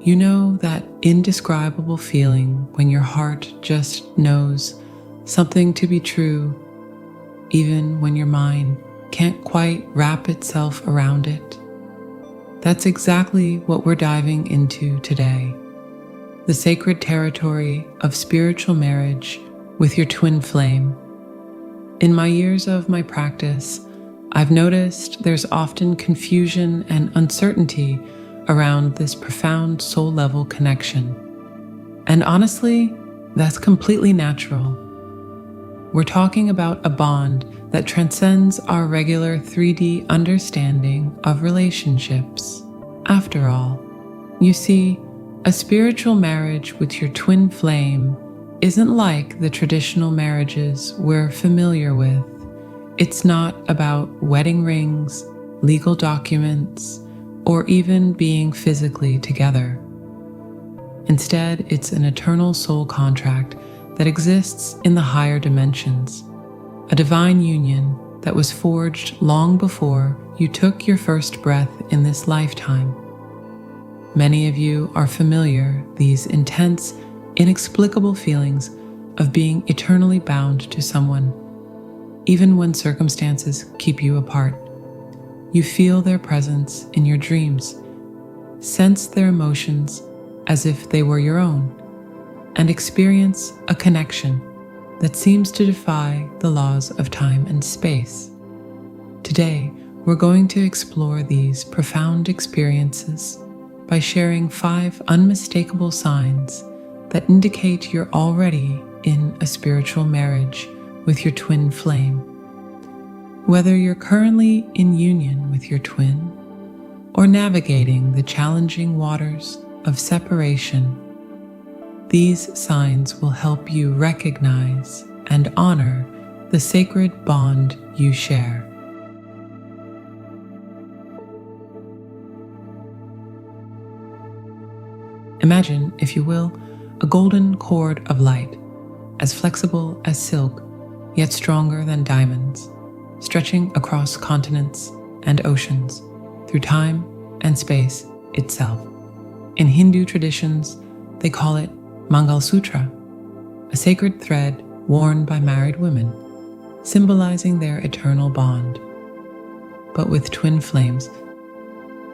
You know that indescribable feeling when your heart just knows something to be true, even when your mind can't quite wrap itself around it? That's exactly what we're diving into today. The sacred territory of spiritual marriage with your twin flame. In my years of my practice, I've noticed there's often confusion and uncertainty around this profound soul-level connection. And honestly, that's completely natural. We're talking about a bond that transcends our regular 3D understanding of relationships. After all, you see, a spiritual marriage with your twin flame isn't like the traditional marriages we're familiar with. It's not about wedding rings, legal documents, or even being physically together. Instead, it's an eternal soul contract that exists in the higher dimensions, a divine union that was forged long before you took your first breath in this lifetime. Many of you are familiar these intense, inexplicable feelings of being eternally bound to someone, even when circumstances keep you apart. You feel their presence in your dreams, sense their emotions as if they were your own, and experience a connection that seems to defy the laws of time and space. Today, we're going to explore these profound experiences by sharing 5 unmistakable signs that indicate you're already in a spiritual marriage with your twin flame. Whether you're currently in union with your twin or navigating the challenging waters of separation, these signs will help you recognize and honor the sacred bond you share. Imagine, if you will, a golden cord of light, as flexible as silk, yet stronger than diamonds, stretching across continents and oceans, through time and space itself. In Hindu traditions, they call it Mangal Sutra, a sacred thread worn by married women, symbolizing their eternal bond. But with twin flames,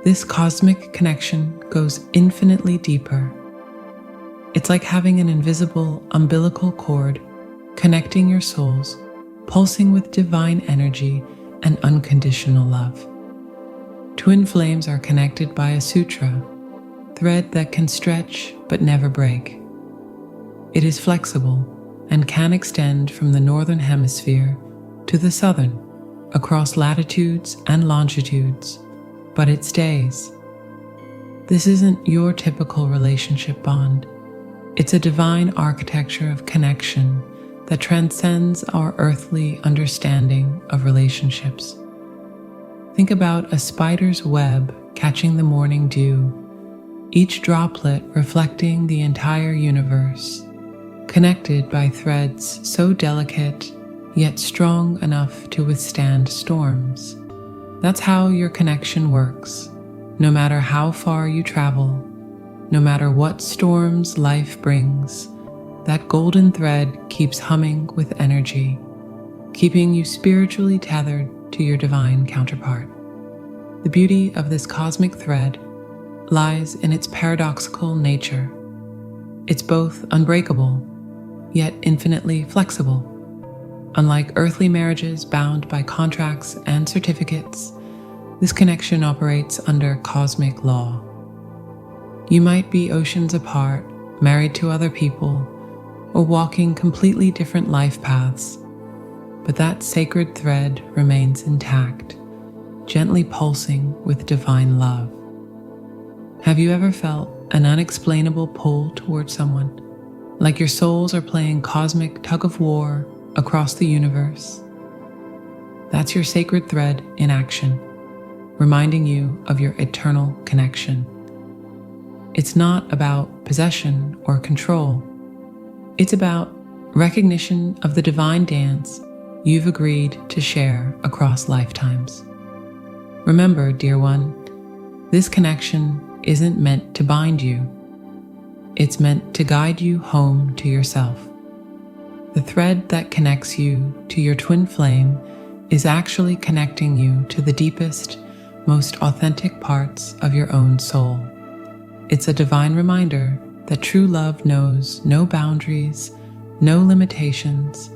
this cosmic connection goes infinitely deeper. It's like having an invisible umbilical cord connecting your souls, pulsing with divine energy and unconditional love. Twin flames are connected by a sutra, thread that can stretch but never break. It is flexible and can extend from the northern hemisphere to the southern, across latitudes and longitudes, but it stays. This isn't your typical relationship bond. It's a divine architecture of connection that transcends our earthly understanding of relationships. Think about a spider's web catching the morning dew, each droplet reflecting the entire universe, connected by threads so delicate yet strong enough to withstand storms. That's how your connection works. No matter how far you travel, no matter what storms life brings, that golden thread keeps humming with energy, keeping you spiritually tethered to your divine counterpart. The beauty of this cosmic thread lies in its paradoxical nature. It's both unbreakable, yet infinitely flexible. Unlike earthly marriages bound by contracts and certificates, this connection operates under cosmic law. You might be oceans apart, married to other people, or walking completely different life paths, but that sacred thread remains intact, gently pulsing with divine love. Have you ever felt an unexplainable pull towards someone, like your souls are playing cosmic tug-of-war across the universe? That's your sacred thread in action, reminding you of your eternal connection. It's not about possession or control. It's about recognition of the divine dance you've agreed to share across lifetimes. Remember, dear one, this connection isn't meant to bind you. it's meant to guide you home to yourself. The thread that connects you to your twin flame is actually connecting you to the deepest, most authentic parts of your own soul. It's a divine reminder that true love knows no boundaries, no limitations,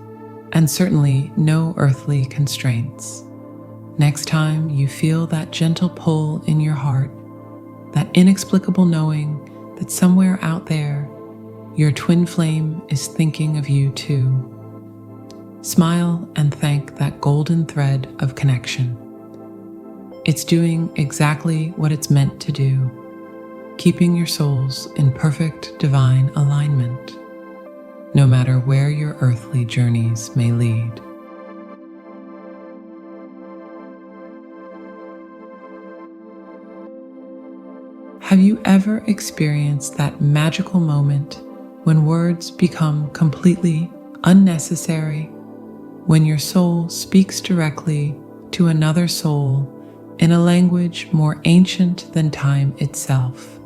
and certainly no earthly constraints. Next time you feel that gentle pull in your heart, that inexplicable knowing that somewhere out there, your twin flame is thinking of you too, smile and thank that golden thread of connection. It's doing exactly what it's meant to do, keeping your souls in perfect divine alignment, no matter where your earthly journeys may lead. Have you ever experienced that magical moment when words become completely unnecessary, when your soul speaks directly to another soul in a language more ancient than time itself?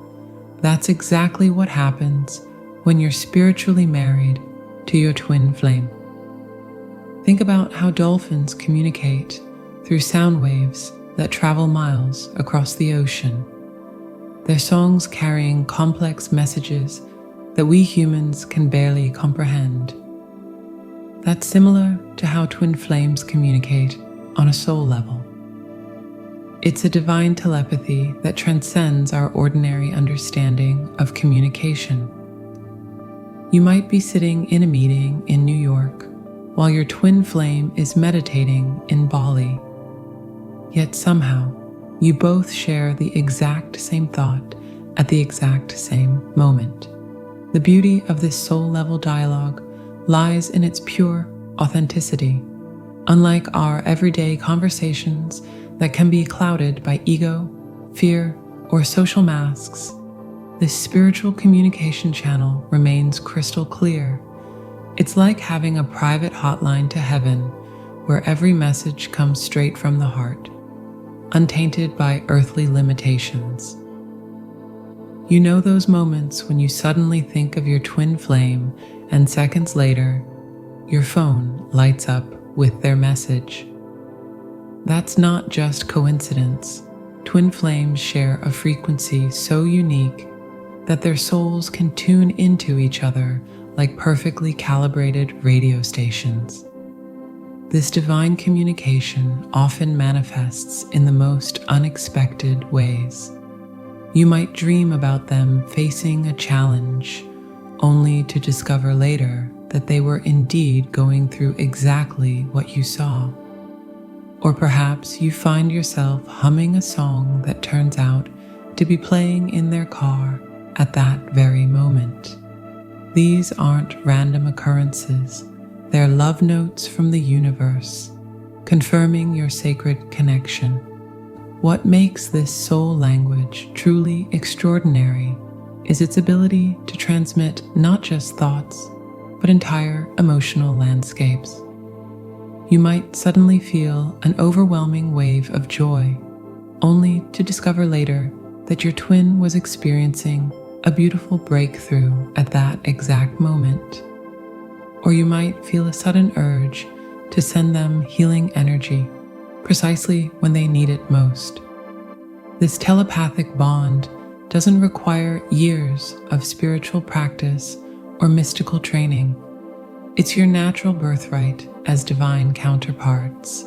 That's exactly what happens when you're spiritually married to your twin flame. Think about how dolphins communicate through sound waves that travel miles across the ocean, their songs carrying complex messages that we humans can barely comprehend. That's similar to how twin flames communicate on a soul level. It's a divine telepathy that transcends our ordinary understanding of communication. You might be sitting in a meeting in New York while your twin flame is meditating in Bali. Yet somehow, you both share the exact same thought at the exact same moment. The beauty of this soul-level dialogue lies in its pure authenticity. Unlike our everyday conversations that can be clouded by ego, fear, or social masks, this spiritual communication channel remains crystal clear. It's like having a private hotline to heaven where every message comes straight from the heart, untainted by earthly limitations. You know those moments when you suddenly think of your twin flame and seconds later, your phone lights up with their message. That's not just coincidence. Twin flames share a frequency so unique that their souls can tune into each other like perfectly calibrated radio stations. This divine communication often manifests in the most unexpected ways. You might dream about them facing a challenge, only to discover later that they were indeed going through exactly what you saw. Or perhaps you find yourself humming a song that turns out to be playing in their car at that very moment. These aren't random occurrences. They're love notes from the universe, confirming your sacred connection. What makes this soul language truly extraordinary is its ability to transmit not just thoughts, but entire emotional landscapes. You might suddenly feel an overwhelming wave of joy, only to discover later that your twin was experiencing a beautiful breakthrough at that exact moment. Or you might feel a sudden urge to send them healing energy precisely when they need it most. This telepathic bond doesn't require years of spiritual practice or mystical training. It's your natural birthright as divine counterparts.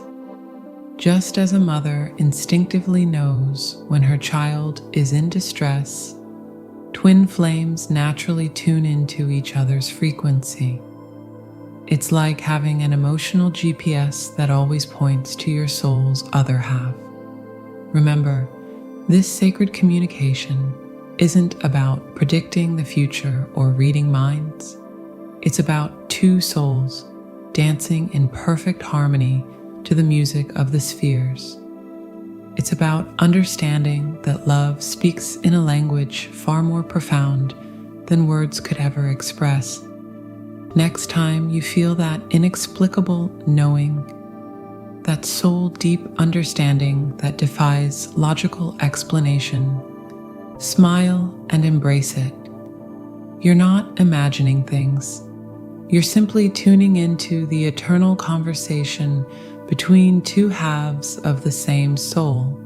Just as a mother instinctively knows when her child is in distress, twin flames naturally tune into each other's frequency. It's like having an emotional GPS that always points to your soul's other half. Remember, this sacred communication isn't about predicting the future or reading minds. It's about two souls dancing in perfect harmony to the music of the spheres. It's about understanding that love speaks in a language far more profound than words could ever express. Next time you feel that inexplicable knowing, that soul-deep understanding that defies logical explanation, smile and embrace it. You're not imagining things. You're simply tuning into the eternal conversation between two halves of the same soul.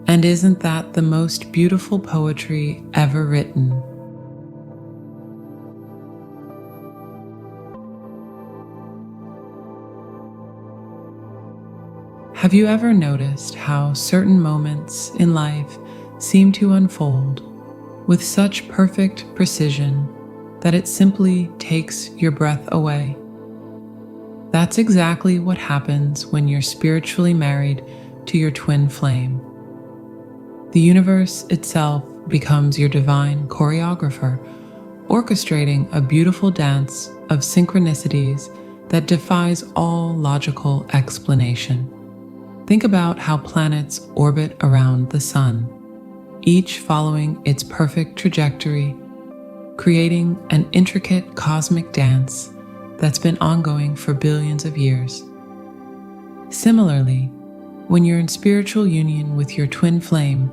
And isn't that the most beautiful poetry ever written? Have you ever noticed how certain moments in life seem to unfold with such perfect precision that it simply takes your breath away? That's exactly what happens when you're spiritually married to your twin flame. The universe itself becomes your divine choreographer, orchestrating a beautiful dance of synchronicities that defies all logical explanation. Think about how planets orbit around the sun, each following its perfect trajectory, creating an intricate cosmic dance that's been ongoing for billions of years. Similarly, when you're in spiritual union with your twin flame,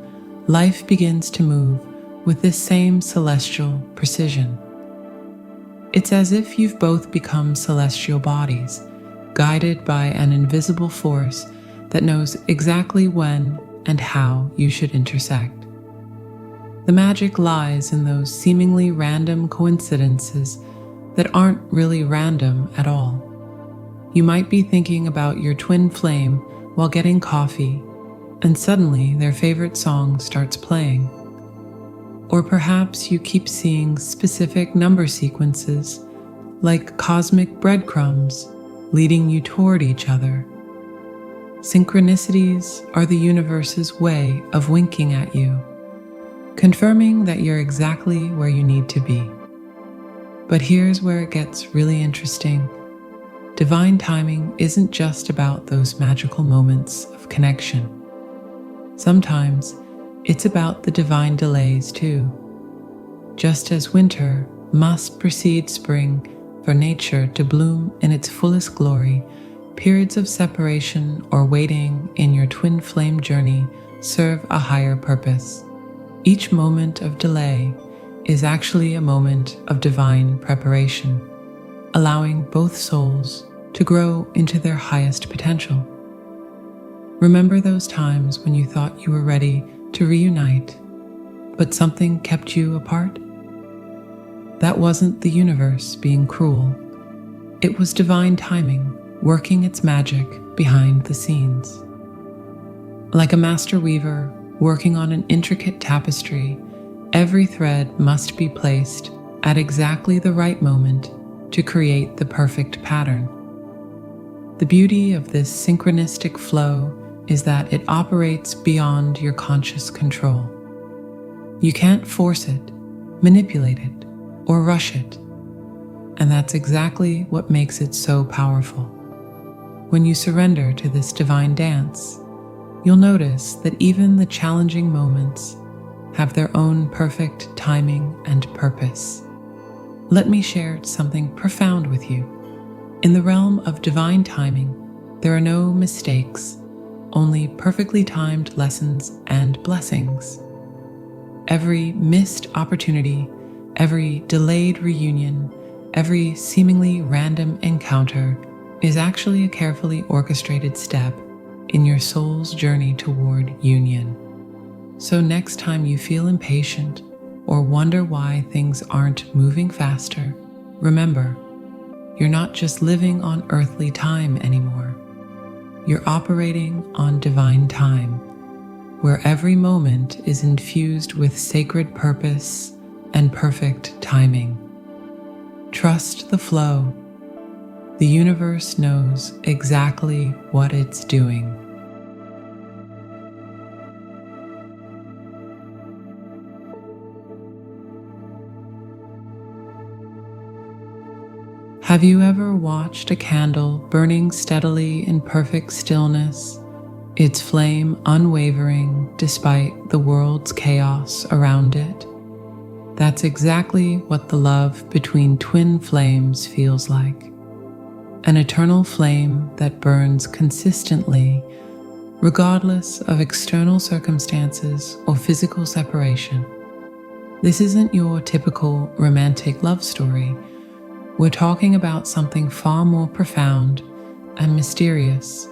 life begins to move with this same celestial precision. It's as if you've both become celestial bodies, guided by an invisible force that knows exactly when and how you should intersect. The magic lies in those seemingly random coincidences that aren't really random at all. You might be thinking about your twin flame while getting coffee, and suddenly their favorite song starts playing. Or perhaps you keep seeing specific number sequences, like cosmic breadcrumbs, leading you toward each other. Synchronicities are the universe's way of winking at you, confirming that you're exactly where you need to be. But here's where it gets really interesting. Divine timing isn't just about those magical moments of connection. Sometimes it's about the divine delays too. Just as winter must precede spring for nature to bloom in its fullest glory, periods of separation or waiting in your twin flame journey serve a higher purpose. Each moment of delay is actually a moment of divine preparation, allowing both souls to grow into their highest potential. Remember those times when you thought you were ready to reunite, but something kept you apart? That wasn't the universe being cruel. It was divine timing working its magic behind the scenes. Like a master weaver working on an intricate tapestry, every thread must be placed at exactly the right moment to create the perfect pattern. The beauty of this synchronistic flow is that it operates beyond your conscious control. You can't force it, manipulate it, or rush it, and that's exactly what makes it so powerful. When you surrender to this divine dance, you'll notice that even the challenging moments have their own perfect timing and purpose. Let me share something profound with you. In the realm of divine timing, there are no mistakes, only perfectly timed lessons and blessings. Every missed opportunity, every delayed reunion, every seemingly random encounter is actually a carefully orchestrated step in your soul's journey toward union. So next time you feel impatient or wonder why things aren't moving faster, remember, you're not just living on earthly time anymore. You're operating on divine time, where every moment is infused with sacred purpose and perfect timing. Trust the flow. The universe knows exactly what it's doing. Have you ever watched a candle burning steadily in perfect stillness, its flame unwavering despite the world's chaos around it? That's exactly what the love between twin flames feels like. An eternal flame that burns consistently, regardless of external circumstances or physical separation. This isn't your typical romantic love story. We're talking about something far more profound and mysterious.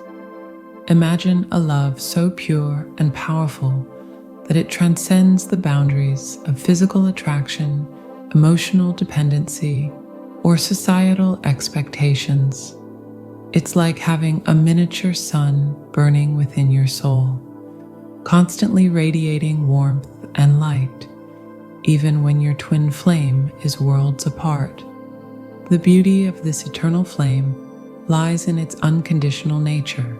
Imagine a love so pure and powerful that it transcends the boundaries of physical attraction, emotional dependency, or societal expectations. It's like having a miniature sun burning within your soul, constantly radiating warmth and light, even when your twin flame is worlds apart. The beauty of this eternal flame lies in its unconditional nature.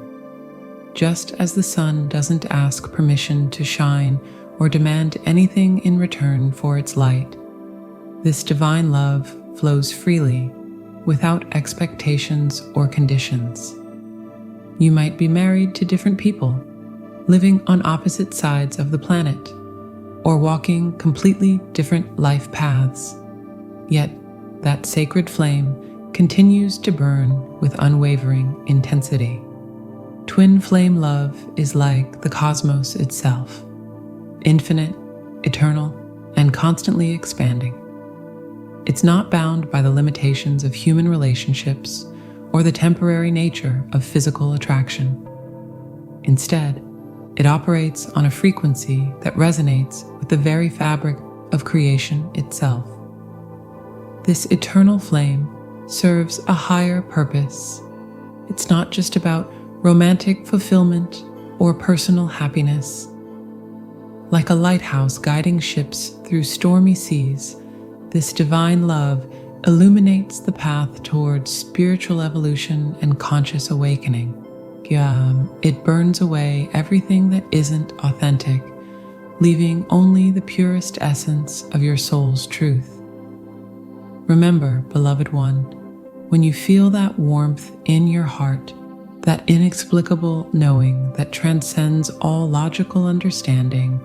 Just as the sun doesn't ask permission to shine or demand anything in return for its light, this divine love flows freely, without expectations or conditions. You might be married to different people, living on opposite sides of the planet, or walking completely different life paths, yet that sacred flame continues to burn with unwavering intensity. Twin flame love is like the cosmos itself, infinite, eternal, and constantly expanding. It's not bound by the limitations of human relationships or the temporary nature of physical attraction. Instead, it operates on a frequency that resonates with the very fabric of creation itself. This eternal flame serves a higher purpose. It's not just about romantic fulfillment or personal happiness. Like a lighthouse guiding ships through stormy seas, this divine love illuminates the path towards spiritual evolution and conscious awakening. It burns away everything that isn't authentic, leaving only the purest essence of your soul's truth. Remember, beloved one, when you feel that warmth in your heart, that inexplicable knowing that transcends all logical understanding,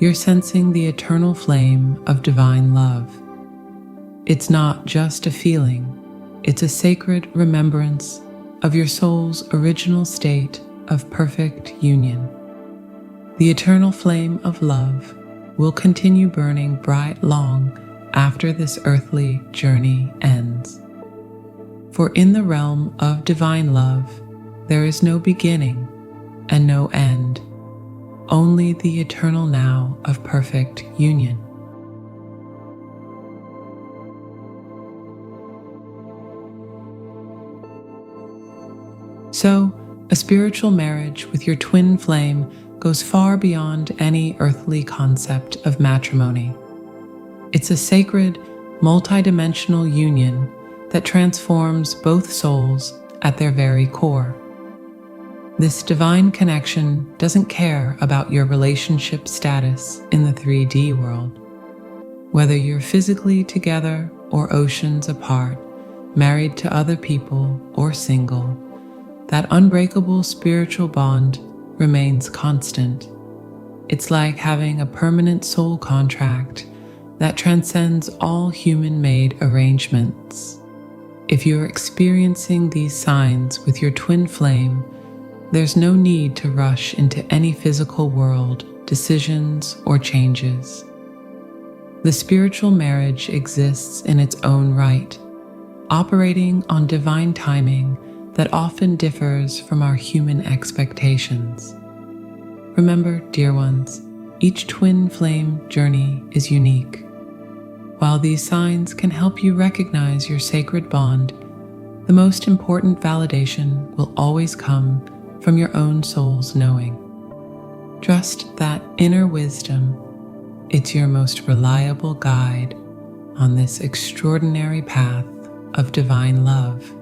you're sensing the eternal flame of divine love. It's not just a feeling, it's a sacred remembrance of your soul's original state of perfect union. The eternal flame of love will continue burning bright long after this earthly journey ends. For in the realm of divine love, there is no beginning and no end, only the eternal now of perfect union. So, a spiritual marriage with your twin flame goes far beyond any earthly concept of matrimony. It's a sacred, multidimensional union that transforms both souls at their very core. This divine connection doesn't care about your relationship status in the 3D world. Whether you're physically together or oceans apart, married to other people or single, that unbreakable spiritual bond remains constant. It's like having a permanent soul contract that transcends all human-made arrangements. If you're experiencing these signs with your twin flame, there's no need to rush into any physical world decisions or changes. The spiritual marriage exists in its own right, operating on divine timing that often differs from our human expectations. Remember, dear ones, each twin flame journey is unique. While these signs can help you recognize your sacred bond, the most important validation will always come from your own soul's knowing. Trust that inner wisdom. It's your most reliable guide on this extraordinary path of divine love.